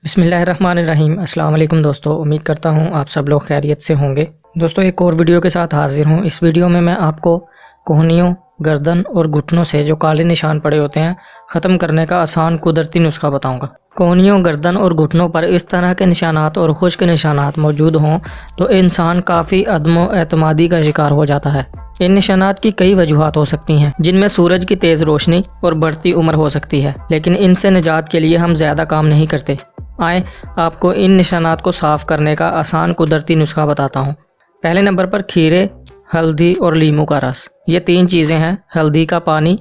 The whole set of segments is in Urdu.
بسم اللہ الرحمن الرحیم۔ السلام علیکم دوستو، امید کرتا ہوں آپ سب لوگ خیریت سے ہوں گے۔ دوستو ایک اور ویڈیو کے ساتھ حاضر ہوں۔ اس ویڈیو میں آپ کو کوہنیوں، گردن اور گھٹنوں سے جو کالے نشان پڑے ہوتے ہیں ختم کرنے کا آسان قدرتی نسخہ بتاؤں گا۔ کوہنیوں، گردن اور گھٹنوں پر اس طرح کے نشانات اور خشک نشانات موجود ہوں تو انسان کافی عدم و اعتمادی کا شکار ہو جاتا ہے۔ ان نشانات کی کئی وجوہات ہو سکتی ہیں، جن میں سورج کی تیز روشنی اور بڑھتی عمر ہو سکتی ہے، لیکن ان سے نجات کے لیے ہم زیادہ کام نہیں کرتے۔ آئیں آپ کو ان نشانات کو صاف کرنے کا آسان قدرتی نسخہ بتاتا ہوں۔ پہلے نمبر پر کھیرے، ہلدی اور لیموں کا رس۔ یہ تین چیزیں ہیں، ہلدی کا پانی،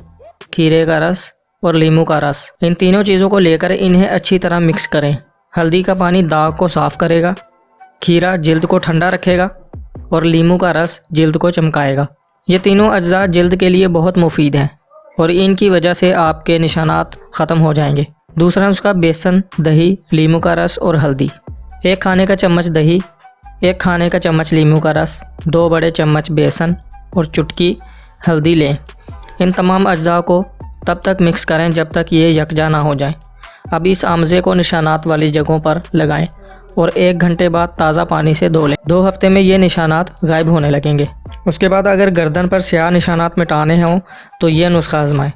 کھیرے کا رس اور لیموں کا رس۔ ان تینوں چیزوں کو لے کر انہیں اچھی طرح مکس کریں۔ ہلدی کا پانی داغ کو صاف کرے گا، کھیرا جلد کو ٹھنڈا رکھے گا اور لیموں کا رس جلد کو چمکائے گا۔ یہ تینوں اجزاء جلد کے لیے بہت مفید ہیں اور ان کی وجہ سے آپ کے نشانات ختم ہو جائیں گے۔ دوسرا نسخہ بیسن، دہی، لیموں کا رس اور ہلدی۔ 1 کھانے کا چمچ دہی، 1 کھانے کا چمچ لیموں کا رس، 2 بڑے چمچ بیسن اور چٹکی ہلدی لیں۔ ان تمام اجزاء کو تب تک مکس کریں جب تک یہ یکجا نہ ہو جائیں۔ اب اس آمزے کو نشانات والی جگہوں پر لگائیں اور 1 گھنٹے بعد تازہ پانی سے دھو لیں۔ 2 ہفتے میں یہ نشانات غائب ہونے لگیں گے۔ اس کے بعد اگر گردن پر سیاہ نشانات مٹانے ہوں تو یہ نسخہ آزمائیں۔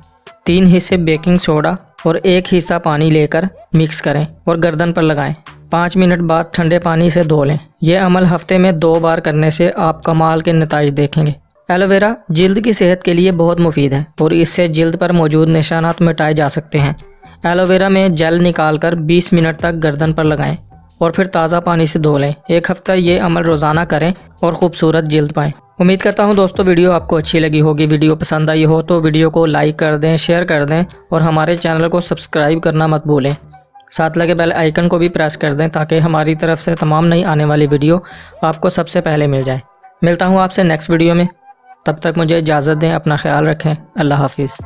3 حصے بیکنگ سوڈا اور 1 حصہ پانی لے کر مکس کریں اور گردن پر لگائیں۔ 5 منٹ بعد ٹھنڈے پانی سے دھو لیں۔ یہ عمل ہفتے میں 2 بار کرنے سے آپ کمال کے نتائج دیکھیں گے۔ ایلو ویرا جلد کی صحت کے لیے بہت مفید ہے اور اس سے جلد پر موجود نشانات مٹائے جا سکتے ہیں۔ ایلو ویرا میں جیل نکال کر 20 منٹ تک گردن پر لگائیں اور پھر تازہ پانی سے دھو لیں۔ 1 ہفتہ یہ عمل روزانہ کریں اور خوبصورت جلد پائیں۔ امید کرتا ہوں دوستو ویڈیو آپ کو اچھی لگی ہوگی۔ ویڈیو پسند آئی ہو تو ویڈیو کو لائک کر دیں، شیئر کر دیں اور ہمارے چینل کو سبسکرائب کرنا مت بھولیں۔ ساتھ لگے بیل آئیکن کو بھی پریس کر دیں تاکہ ہماری طرف سے تمام نئی آنے والی ویڈیو آپ کو سب سے پہلے مل جائے۔ ملتا ہوں آپ سے نیکسٹ ویڈیو میں، تب تک مجھے اجازت دیں، اپنا خیال رکھیں۔ اللہ حافظ۔